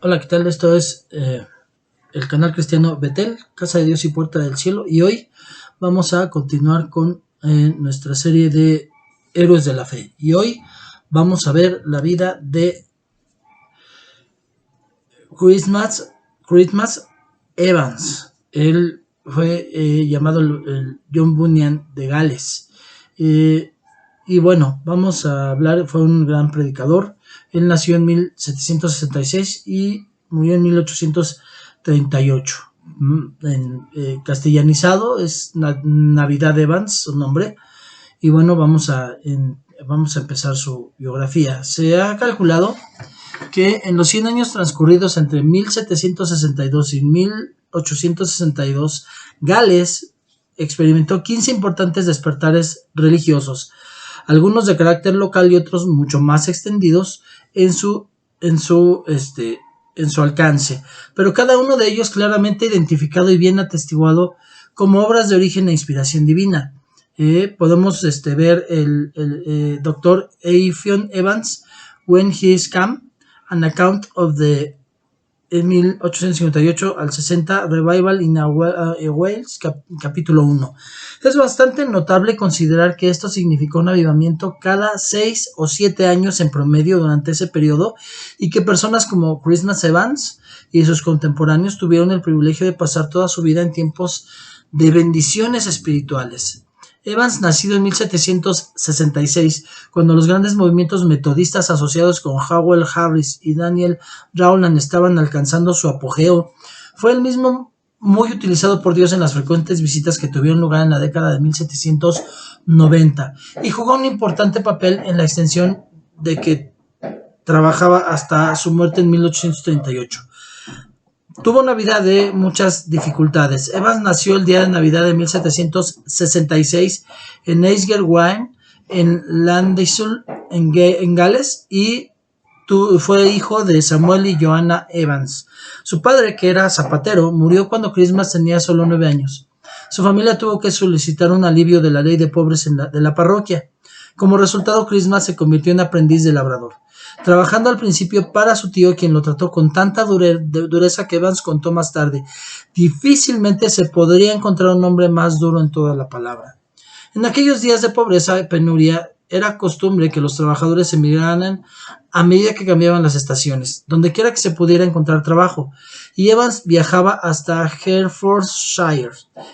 Hola, ¿qué tal? Esto es el canal cristiano Betel, Casa de Dios y Puerta del Cielo. Y hoy vamos a continuar con nuestra serie de héroes de la fe. Y hoy vamos a ver la vida de Christmas Evans. Él fue llamado el John Bunyan de Gales. Y bueno, vamos a hablar, fue un gran predicador. Él nació en 1766 y murió en 1838. Castellanizado es Navidad Evans, su nombre. Y bueno, vamos a empezar su biografía. Se ha calculado que en los 100 años transcurridos entre 1762 y 1862, Gales experimentó 15 importantes despertares religiosos, algunos de carácter local y otros mucho más extendidos en su alcance, pero cada uno de ellos claramente identificado y bien atestiguado como obras de origen e inspiración divina. Podemos ver el Dr. Effion Evans, When He is Come, An Account of the 1858 al 60 Revival in Wales, capítulo 1. Es bastante notable considerar que esto significó un avivamiento cada 6 o 7 años en promedio durante ese periodo, y que personas como Christmas Evans y sus contemporáneos tuvieron el privilegio de pasar toda su vida en tiempos de bendiciones espirituales. Evans, nacido en 1766, cuando los grandes movimientos metodistas asociados con Howell Harris y Daniel Rowland estaban alcanzando su apogeo, fue el mismo muy utilizado por Dios en las frecuentes visitas que tuvieron lugar en la década de 1790 y jugó un importante papel en la extensión de que trabajaba hasta su muerte en 1838. Tuvo una vida de muchas dificultades. Evans nació el día de Navidad de 1766 en Easgerwine, en Landisle, en Gales, y fue hijo de Samuel y Joanna Evans. Su padre, que era zapatero, murió cuando Christmas tenía solo 9 años. Su familia tuvo que solicitar un alivio de la ley de pobres de la parroquia. Como resultado, Christmas se convirtió en aprendiz de labrador, trabajando al principio para su tío, quien lo trató con tanta dureza que Evans contó más tarde: difícilmente se podría encontrar un hombre más duro en toda la palabra. En aquellos días de pobreza y penuria, era costumbre que los trabajadores emigraran a medida que cambiaban las estaciones, donde quiera que se pudiera encontrar trabajo, y Evans viajaba hasta Hertfordshire,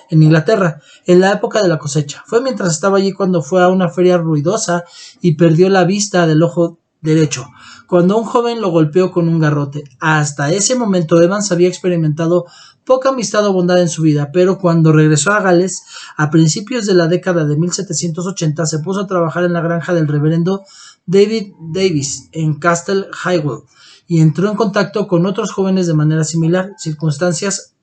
en Inglaterra, en la época de la cosecha. Fue mientras estaba allí cuando fue a una feria ruidosa y perdió la vista del ojo derecho, cuando un joven lo golpeó con un garrote. Hasta ese momento Evans había experimentado poca amistad o bondad en su vida, pero cuando regresó a Gales a principios de la década de 1780, se puso a trabajar en la granja del reverendo David Davis en Castle Highwell, y entró en contacto con otros jóvenes de manera similar, circunstancias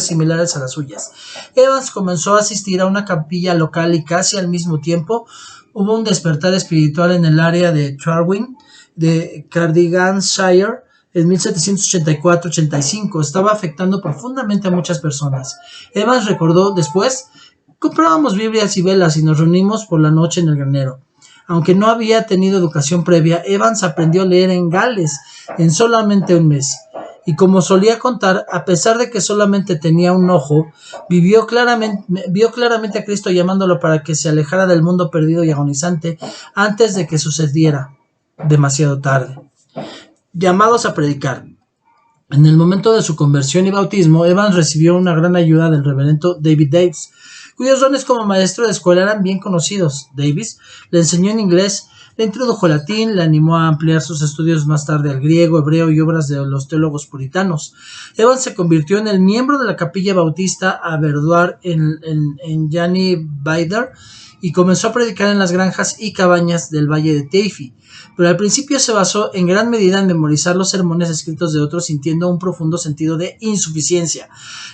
similares a las suyas. Evans comenzó a asistir a una capilla local y casi al mismo tiempo hubo un despertar espiritual en el área de Trarwin, de Cardiganshire, en 1784-85. Estaba afectando profundamente a muchas personas. Evans recordó después: comprábamos Biblias y velas y nos reunimos por la noche en el granero. Aunque no había tenido educación previa, Evans aprendió a leer en Gales en solamente un mes. Y como solía contar, a pesar de que solamente tenía un ojo, vio claramente a Cristo llamándolo para que se alejara del mundo perdido y agonizante antes de que sucediera demasiado tarde. Llamados a predicar. En el momento de su conversión y bautismo, Evans recibió una gran ayuda del reverendo David Davis, cuyos dones como maestro de escuela eran bien conocidos. Davis le enseñó en inglés, le introdujo el latín, le animó a ampliar sus estudios más tarde al griego, hebreo y obras de los teólogos puritanos. Evans se convirtió en el miembro de la capilla bautista Aberdour en Janny Baider y comenzó a predicar en las granjas y cabañas del valle de Teifi, pero al principio se basó en gran medida en memorizar los sermones escritos de otros, sintiendo un profundo sentido de insuficiencia.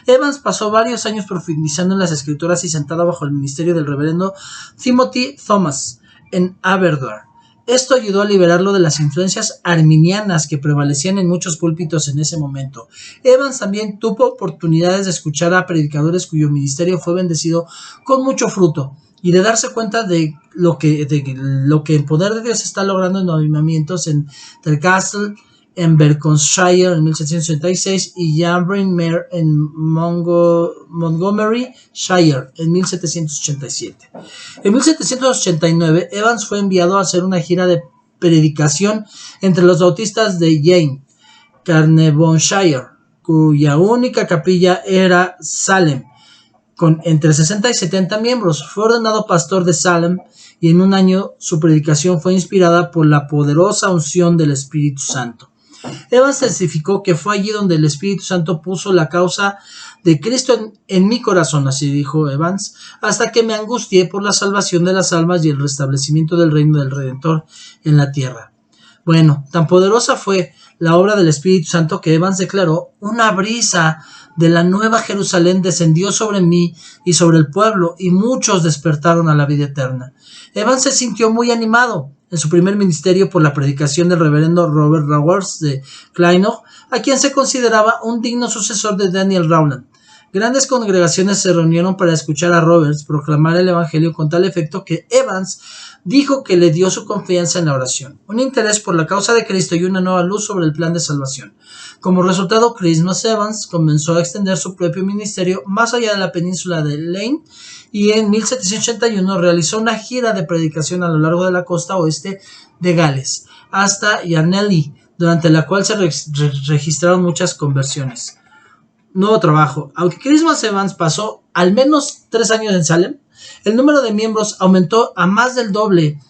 Evans pasó varios años profundizando en las escrituras y sentado bajo el ministerio del reverendo Timothy Thomas en Aberdour. Esto ayudó a liberarlo de las influencias arminianas que prevalecían en muchos púlpitos en ese momento. Evans también tuvo oportunidades de escuchar a predicadores cuyo ministerio fue bendecido con mucho fruto. y de darse cuenta de lo que el poder de Dios está logrando en avivamientos en Tynecastle, en Berkshire en 1786 y Llanbrynmere en Montgomeryshire en 1787. En 1789, Evans fue enviado a hacer una gira de predicación entre los bautistas de Jane, Carnarvonshire, cuya única capilla era Salem, con entre 60 y 70 miembros. Fue ordenado pastor de Salem y en un año su predicación fue inspirada por la poderosa unción del Espíritu Santo. Evans testificó que fue allí donde el Espíritu Santo puso la causa de Cristo en mi corazón, así dijo Evans, hasta que me angustié por la salvación de las almas y el restablecimiento del reino del Redentor en la tierra. Bueno, tan poderosa fue la obra del Espíritu Santo que Evans declaró: una brisa de la Nueva Jerusalén descendió sobre mí y sobre el pueblo, y muchos despertaron a la vida eterna. Evans se sintió muy animado en su primer ministerio por la predicación del reverendo Robert Roberts de Kleinoch, a quien se consideraba un digno sucesor de Daniel Rowland. Grandes congregaciones se reunieron para escuchar a Roberts proclamar el evangelio con tal efecto que Evans dijo que le dio su confianza en la oración, un interés por la causa de Cristo y una nueva luz sobre el plan de salvación. Como resultado, Christmas Evans comenzó a extender su propio ministerio más allá de la península de Lane y en 1781 realizó una gira de predicación a lo largo de la costa oeste de Gales hasta Llanelly, durante la cual se registraron muchas conversiones. Nuevo trabajo. Aunque Christmas Evans pasó al menos 3 años en Salem, el número de miembros aumentó a más del doble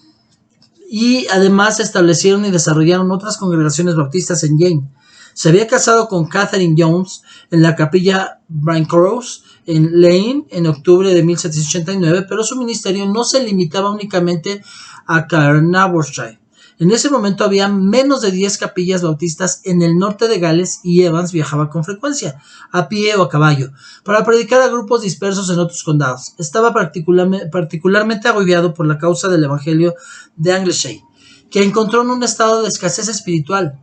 y además se establecieron y desarrollaron otras congregaciones bautistas en Jane. Se había casado con Catherine Jones en la capilla Brincross en Lane en octubre de 1789, pero su ministerio no se limitaba únicamente a Carnarvonshire. En ese momento había menos de 10 capillas bautistas en el norte de Gales y Evans viajaba con frecuencia, a pie o a caballo, para predicar a grupos dispersos en otros condados. Estaba particularmente agobiado por la causa del evangelio de Anglesey, que encontró en un estado de escasez espiritual,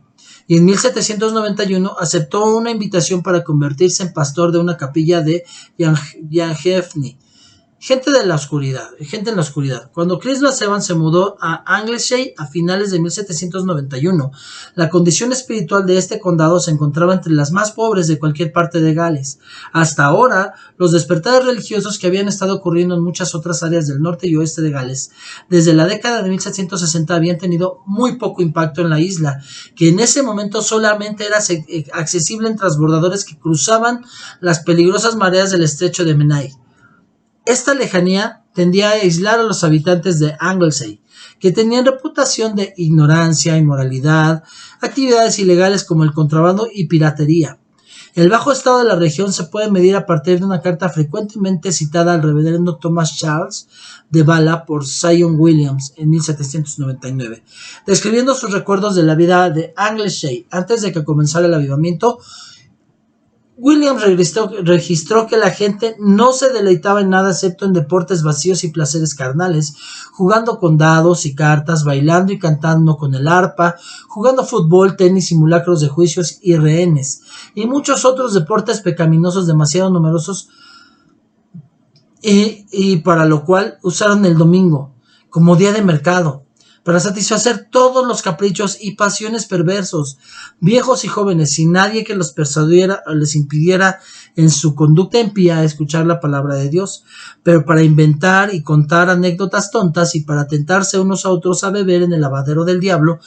y en 1791 aceptó una invitación para convertirse en pastor de una capilla de Llanghefni. Gente en la oscuridad. Cuando Christmas Evans se mudó a Anglesey a finales de 1791, la condición espiritual de este condado se encontraba entre las más pobres de cualquier parte de Gales. Hasta ahora, los despertares religiosos que habían estado ocurriendo en muchas otras áreas del norte y oeste de Gales, desde la década de 1760 habían tenido muy poco impacto en la isla, que en ese momento solamente era accesible en transbordadores que cruzaban las peligrosas mareas del estrecho de Menai. Esta lejanía tendía a aislar a los habitantes de Anglesey, que tenían reputación de ignorancia, inmoralidad, actividades ilegales como el contrabando y piratería. El bajo estado de la región se puede medir a partir de una carta frecuentemente citada al reverendo Thomas Charles de Bala por Zion Williams en 1799, describiendo sus recuerdos de la vida de Anglesey antes de que comenzara el avivamiento. Williams registró que la gente no se deleitaba en nada excepto en deportes vacíos y placeres carnales, jugando con dados y cartas, bailando y cantando con el arpa, jugando fútbol, tenis, simulacros de juicios y rehenes, y muchos otros deportes pecaminosos demasiado numerosos y para lo cual usaron el domingo como día de mercado, para satisfacer todos los caprichos y pasiones perversos, viejos y jóvenes, sin nadie que los persuadiera o les impidiera en su conducta impía escuchar la palabra de Dios, pero para inventar y contar anécdotas tontas y para tentarse unos a otros a beber en el lavadero del diablo.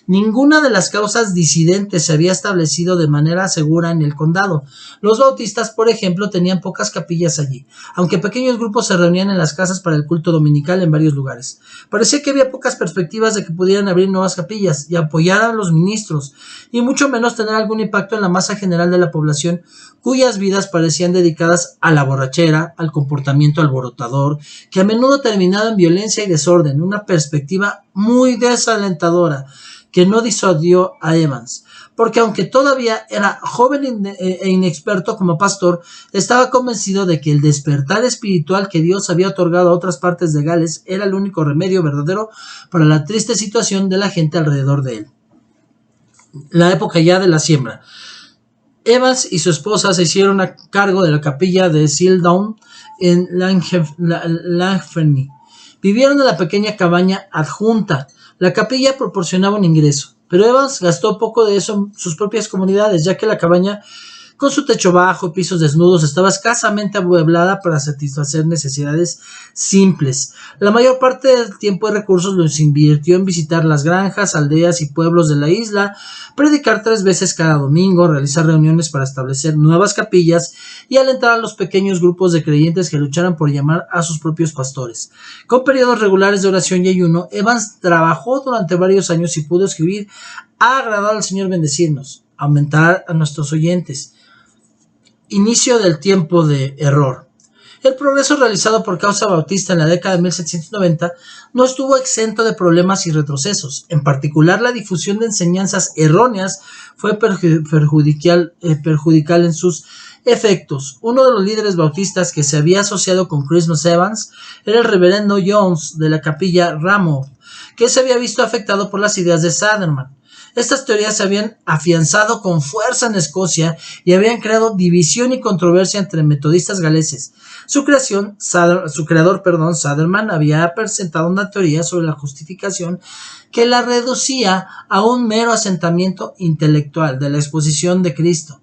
Ninguna de las causas disidentes se había establecido de manera segura en el condado. Los bautistas, por ejemplo, tenían pocas capillas allí, aunque pequeños grupos se reunían en las casas para el culto dominical en varios lugares. Parecía que había pocas perspectivas de que pudieran abrir nuevas capillas y apoyar a los ministros, y mucho menos tener algún impacto en la masa general de la población, cuyas vidas parecían dedicadas a la borrachera, al comportamiento alborotador, que a menudo terminaba en violencia y desorden, una perspectiva muy desalentadora que no disuadió a Evans, porque aunque todavía era joven e inexperto como pastor, estaba convencido de que el despertar espiritual que Dios había otorgado a otras partes de Gales era el único remedio verdadero para la triste situación de la gente alrededor de él. La época ya de la siembra. Evans y su esposa se hicieron a cargo de la capilla de Sildown en Langford. Vivieron en la pequeña cabaña adjunta. La capilla proporcionaba un ingreso, pero Evans gastó poco de eso en sus propias comunidades, ya que la cabaña, con su techo bajo y pisos desnudos, estaba escasamente amueblada para satisfacer necesidades simples. La mayor parte del tiempo y recursos los invirtió en visitar las granjas, aldeas y pueblos de la isla, predicar 3 veces cada domingo, realizar reuniones para establecer nuevas capillas y alentar a los pequeños grupos de creyentes que lucharan por llamar a sus propios pastores. Con periodos regulares de oración y ayuno, Evans trabajó durante varios años y pudo escribir: "Ha agradado al Señor bendecirnos, aumentar a nuestros oyentes". Inicio del tiempo de error. El progreso realizado por Causa Bautista en la década de 1790 no estuvo exento de problemas y retrocesos. En particular, la difusión de enseñanzas erróneas fue perjudicial en sus efectos. Uno de los líderes bautistas que se había asociado con Christmas Evans era el reverendo Jones de la capilla Ramoth, que se había visto afectado por las ideas de Satherman. Estas teorías se habían afianzado con fuerza en Escocia y habían creado división y controversia entre metodistas galeses. Su creador, Satherman, había presentado una teoría sobre la justificación que la reducía a un mero asentamiento intelectual de la exposición de Cristo.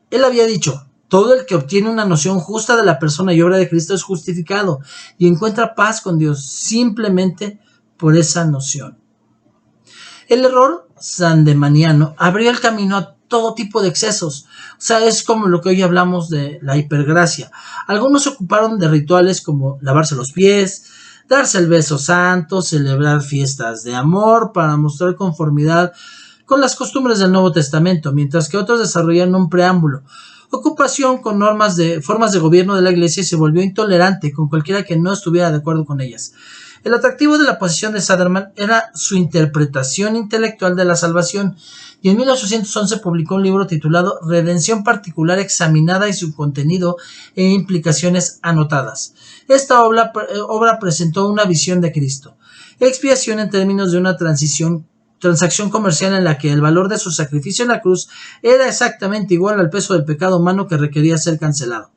Él había dicho: todo el que obtiene una noción justa de la persona y obra de Cristo es justificado y encuentra paz con Dios simplemente por esa noción. El error sandemaniano abrió el camino a todo tipo de excesos. O sea, es como lo que hoy hablamos de la hipergracia. Algunos se ocuparon de rituales como lavarse los pies, darse el beso santo, celebrar fiestas de amor para mostrar conformidad con las costumbres del Nuevo Testamento, mientras que otros desarrollaron un preámbulo, ocupación con formas de gobierno de la Iglesia, y se volvió intolerante con cualquiera que no estuviera de acuerdo con ellas. El atractivo de la posición de Satherman era su interpretación intelectual de la salvación, y en 1811 publicó un libro titulado Redención Particular Examinada y su contenido e implicaciones anotadas. Esta obra presentó una visión de Cristo, expiación en términos de una transacción comercial en la que el valor de su sacrificio en la cruz era exactamente igual al peso del pecado humano que requería ser cancelado.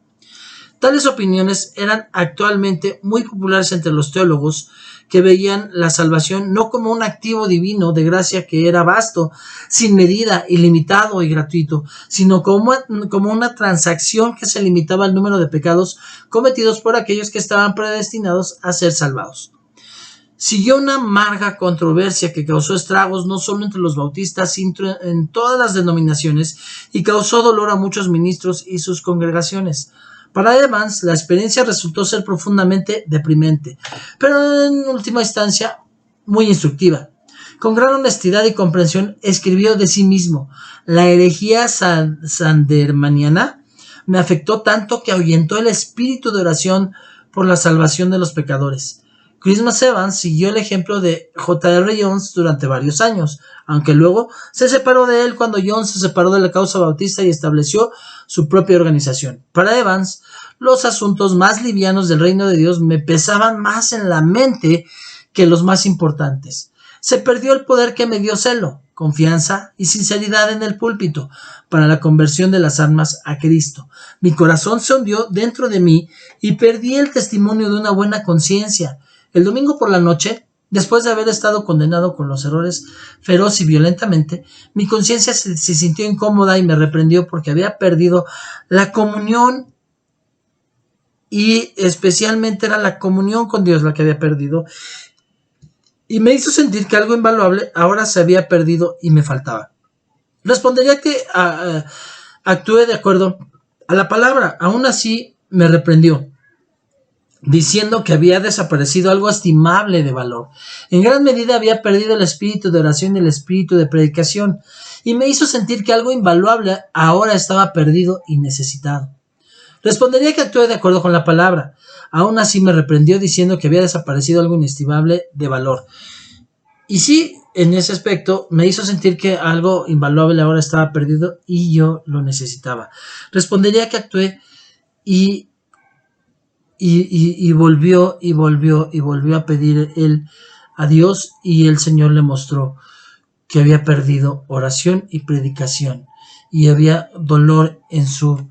Tales opiniones eran actualmente muy populares entre los teólogos, que veían la salvación no como un activo divino de gracia que era vasto, sin medida, ilimitado y gratuito, sino como una transacción que se limitaba al número de pecados cometidos por aquellos que estaban predestinados a ser salvados. Siguió una amarga controversia que causó estragos no solo entre los bautistas, sino en todas las denominaciones, y causó dolor a muchos ministros y sus congregaciones. Para Evans, la experiencia resultó ser profundamente deprimente, pero en última instancia muy instructiva. Con gran honestidad y comprensión escribió de sí mismo: la herejía sandermaniana me afectó tanto que ahuyentó el espíritu de oración por la salvación de los pecadores. Christmas Evans siguió el ejemplo de J.R. Jones durante varios años, aunque luego se separó de él cuando Jones se separó de la Causa Bautista y estableció su propia organización. Para Evans, los asuntos más livianos del reino de Dios me pesaban más en la mente que los más importantes. Se perdió el poder que me dio celo, confianza y sinceridad en el púlpito para la conversión de las almas a Cristo. Mi corazón se hundió dentro de mí y perdí el testimonio de una buena conciencia. El domingo por la noche, después de haber estado condenado con los errores feroz y violentamente, mi conciencia se sintió incómoda y me reprendió porque había perdido la comunión, y especialmente era la comunión con Dios la que había perdido, y me hizo sentir que algo invaluable ahora se había perdido y me faltaba. Respondería que actué de acuerdo a la palabra. Aún así me reprendió, diciendo que había desaparecido algo estimable de valor. En gran medida había perdido el espíritu de oración y el espíritu de predicación, y me hizo sentir que algo invaluable ahora estaba perdido y necesitado. Respondería que actué de acuerdo con la palabra. Aún así me reprendió, diciendo que había desaparecido algo inestimable de valor. Y sí, en ese aspecto me hizo sentir que algo invaluable ahora estaba perdido y yo lo necesitaba. Respondería que actué y volvió a pedir él a Dios, y el Señor le mostró que había perdido oración y predicación. y había dolor en su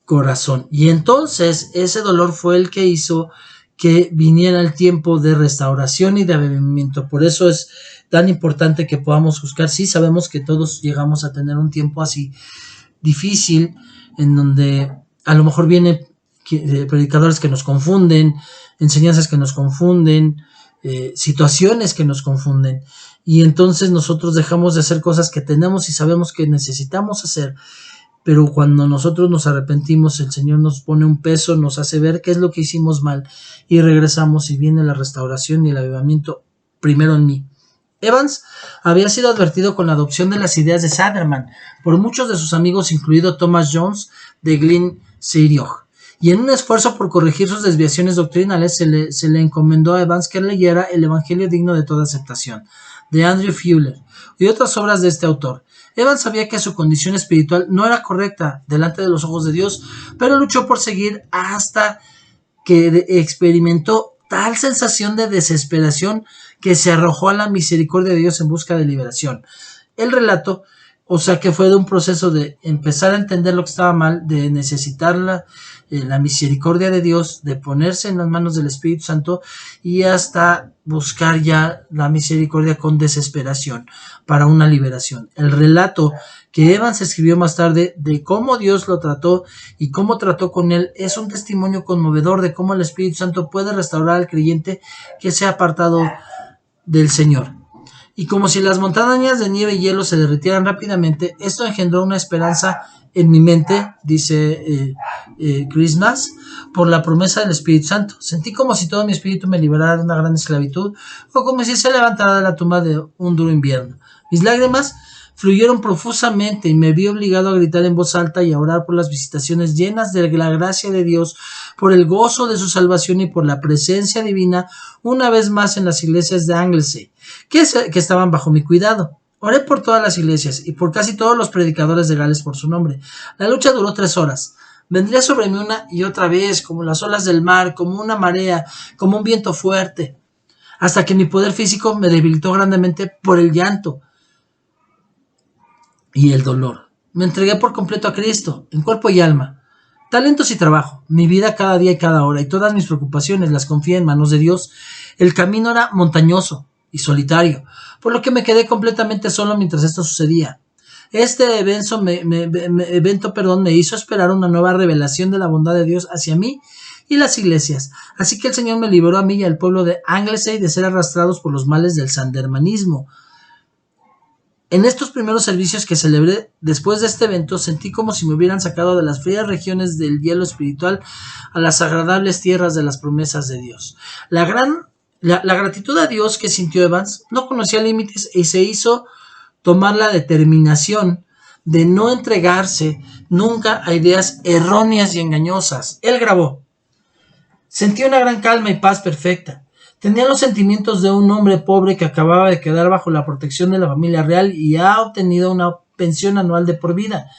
corazón. Y entonces ese dolor fue el que hizo que viniera el tiempo de restauración y de avivamiento. Por eso es tan importante que podamos buscar. Sí, sabemos que todos llegamos a tener un tiempo así difícil, en donde a lo mejor vienen predicadores que nos confunden, enseñanzas que nos confunden, situaciones que nos confunden, y entonces nosotros dejamos de hacer cosas que tenemos y sabemos que necesitamos hacer, pero cuando nosotros nos arrepentimos, el Señor nos pone un peso, nos hace ver qué es lo que hicimos mal y regresamos y viene la restauración y el avivamiento primero en mí. Evans había sido advertido con la adopción de las ideas de Satterman por muchos de sus amigos, incluido Thomas Jones de Glyn Seirioch, y en un esfuerzo por corregir sus desviaciones doctrinales se le encomendó a Evans que leyera El Evangelio digno de toda aceptación, de Andrew Fuller, y otras obras de este autor. Evans sabía que su condición espiritual no era correcta delante de los ojos de Dios, pero luchó por seguir hasta que experimentó tal sensación de desesperación que se arrojó a la misericordia de Dios en busca de liberación. El relato, o sea que fue de un proceso de empezar a entender lo que estaba mal, de necesitar la misericordia de Dios, de ponerse en las manos del Espíritu Santo y hasta buscar ya la misericordia con desesperación para una liberación. El relato que Evans escribió más tarde de cómo Dios lo trató y cómo trató con él es un testimonio conmovedor de cómo el Espíritu Santo puede restaurar al creyente que se ha apartado del Señor. Y como si las montañas de nieve y hielo se derritieran rápidamente, esto engendró una esperanza en mi mente, dice Christmas, por la promesa del Espíritu Santo. Sentí como si todo mi espíritu me liberara de una gran esclavitud, o como si se levantara de la tumba de un duro invierno. Mis lágrimas fluyeron profusamente y me vi obligado a gritar en voz alta y a orar por las visitaciones llenas de la gracia de Dios, por el gozo de su salvación y por la presencia divina una vez más en las iglesias de Anglesey, que estaban bajo mi cuidado. Oré por todas las iglesias y por casi todos los predicadores de Gales por su nombre. La lucha duró 3 horas. Vendría sobre mí una y otra vez, como las olas del mar, como una marea, como un viento fuerte, hasta que mi poder físico me debilitó grandemente por el llanto y el dolor. Me entregué por completo a Cristo, en cuerpo y alma, talentos y trabajo, mi vida cada día y cada hora, y todas mis preocupaciones las confié en manos de Dios. El camino era montañoso y solitario, por lo que me quedé completamente solo mientras esto sucedía. Este evento me hizo esperar una nueva revelación de la bondad de Dios hacia mí y las iglesias. Así que el Señor me libró a mí y al pueblo de Anglesey de ser arrastrados por los males del sandermanismo. En estos primeros servicios que celebré después de este evento, sentí como si me hubieran sacado de las frías regiones del hielo espiritual a las agradables tierras de las promesas de Dios. La gratitud a Dios que sintió Evans no conocía límites y se hizo tomar la determinación de no entregarse nunca a ideas erróneas y engañosas. Él grabó: sentí una gran calma y paz perfecta. Tenía los sentimientos de un hombre pobre que acababa de quedar bajo la protección de la familia real y ha obtenido una pensión anual de por vida.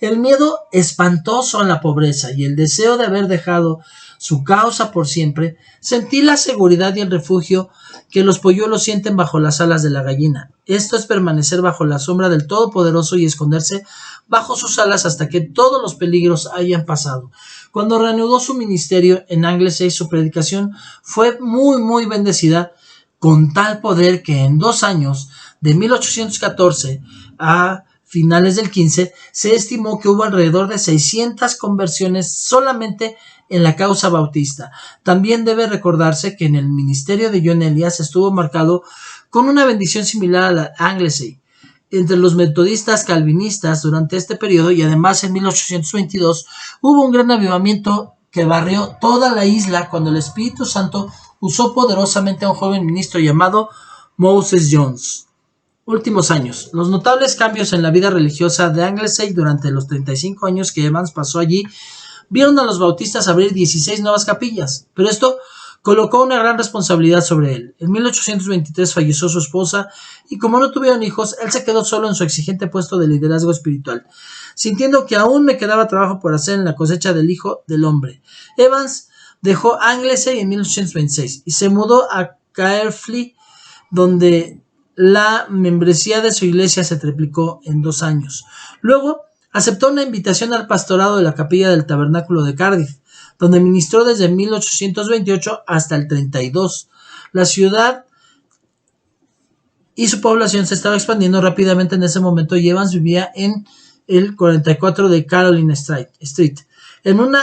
El miedo espantoso a la pobreza y el deseo de haber dejado su causa por siempre, sentí la seguridad y el refugio que los polluelos sienten bajo las alas de la gallina. Esto es permanecer bajo la sombra del Todopoderoso y esconderse bajo sus alas hasta que todos los peligros hayan pasado. Cuando reanudó su ministerio en Anglesey, su predicación fue muy bendecida, con tal poder que en 2 años, de 1814 a finales del 15, se estimó que hubo alrededor de 600 conversiones solamente en la causa bautista. También debe recordarse que en el ministerio de John Elias estuvo marcado con una bendición similar a la de Anglesey entre los metodistas calvinistas durante este periodo, y además en 1822 hubo un gran avivamiento que barrió toda la isla cuando el Espíritu Santo usó poderosamente a un joven ministro llamado Moses Jones. Últimos años. Los notables cambios en la vida religiosa de Anglesey durante los 35 años que Evans pasó allí vieron a los bautistas abrir 16 nuevas capillas, pero esto colocó una gran responsabilidad sobre él. En 1823 falleció su esposa y como no tuvieron hijos, él se quedó solo en su exigente puesto de liderazgo espiritual, sintiendo que aún me quedaba trabajo por hacer en la cosecha del Hijo del Hombre. Evans dejó Anglesey en 1826 y se mudó a Caerphilly, donde la membresía de su iglesia se triplicó en 2 años. Luego, aceptó una invitación al pastorado de la capilla del Tabernáculo de Cardiff, donde ministró desde 1828 hasta el 32. La ciudad y su población se estaba expandiendo rápidamente en ese momento y Evans vivía en el 44 de Caroline Street, en un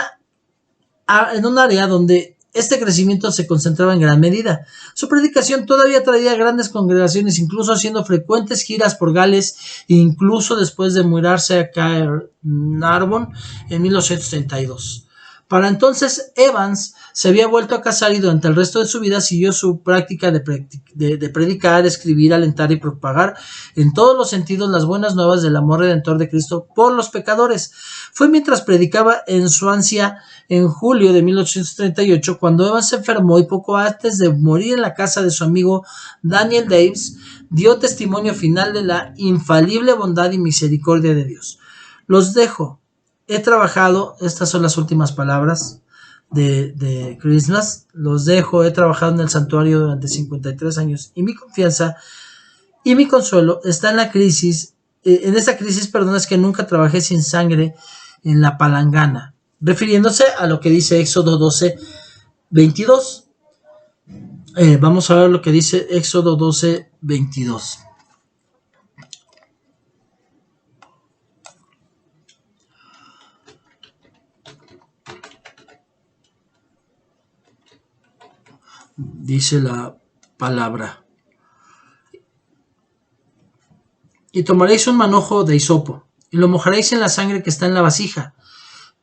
área donde este crecimiento se concentraba en gran medida. Su predicación todavía traía grandes congregaciones, incluso haciendo frecuentes giras por Gales, incluso después de mudarse a Caernarvon en 1832. Para entonces, Evans se había vuelto a casar y durante el resto de su vida siguió su práctica de predicar, escribir, alentar y propagar en todos los sentidos las buenas nuevas del amor redentor de Cristo por los pecadores. Fue mientras predicaba en Swansea en julio de 1838 cuando Evans se enfermó y poco antes de morir en la casa de su amigo Daniel Davis dio testimonio final de la infalible bondad y misericordia de Dios. Los dejo. He trabajado, estas son las últimas palabras de Christmas, los dejo, he trabajado en el santuario durante 53 años y mi confianza y mi consuelo está en la crisis, en esta crisis, es que nunca trabajé sin sangre en la palangana, refiriéndose a lo que dice Éxodo 12, 22. Vamos a ver lo que dice Éxodo 12, 22. Dice la palabra: y tomaréis un manojo de hisopo, y lo mojaréis en la sangre que está en la vasija,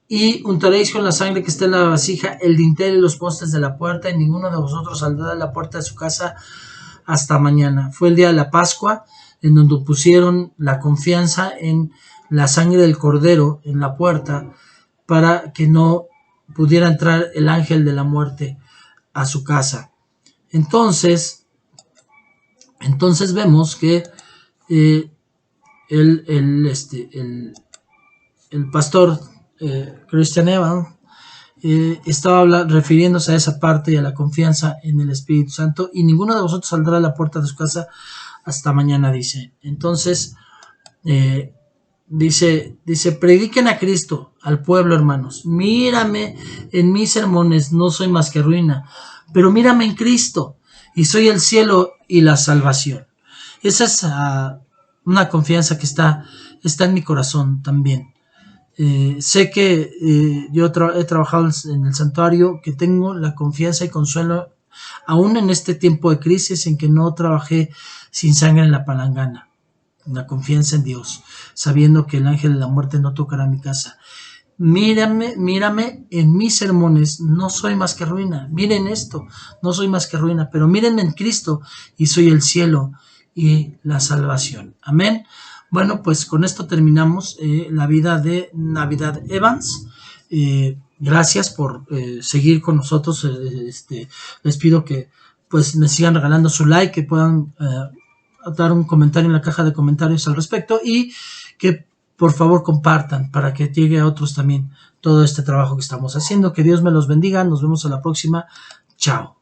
y untaréis con la sangre que está en la vasija el dintel y los postes de la puerta, y ninguno de vosotros saldrá de la puerta de su casa hasta mañana. Fue el día de la Pascua, en donde pusieron la confianza en la sangre del cordero en la puerta, para que no pudiera entrar el ángel de la muerte a su casa. Entonces vemos que el pastor Christian Evans estaba refiriéndose a esa parte y a la confianza en el Espíritu Santo, y ninguno de vosotros saldrá a la puerta de su casa hasta mañana, dice. Entonces dice, prediquen a Cristo al pueblo, hermanos. Mírame en mis sermones, no soy más que ruina, pero mírame en Cristo y soy el cielo y la salvación. Esa es una confianza que está en mi corazón también. Sé que yo he trabajado en el santuario, que tengo la confianza y consuelo aún en este tiempo de crisis en que no trabajé sin sangre en la palangana. La confianza en Dios, sabiendo que el ángel de la muerte no tocará mi casa. Mírame en mis sermones, no soy más que ruina. Miren esto, no soy más que ruina, pero mírenme en Cristo y soy el cielo y la salvación. Amén. Bueno, pues con esto terminamos la vida de Navidad Evans. Gracias por seguir con nosotros. Les pido que pues me sigan regalando su like, que puedan dar un comentario en la caja de comentarios al respecto, y que por favor compartan para que llegue a otros también todo este trabajo que estamos haciendo. Que Dios me los bendiga. Nos vemos a la próxima. Chao.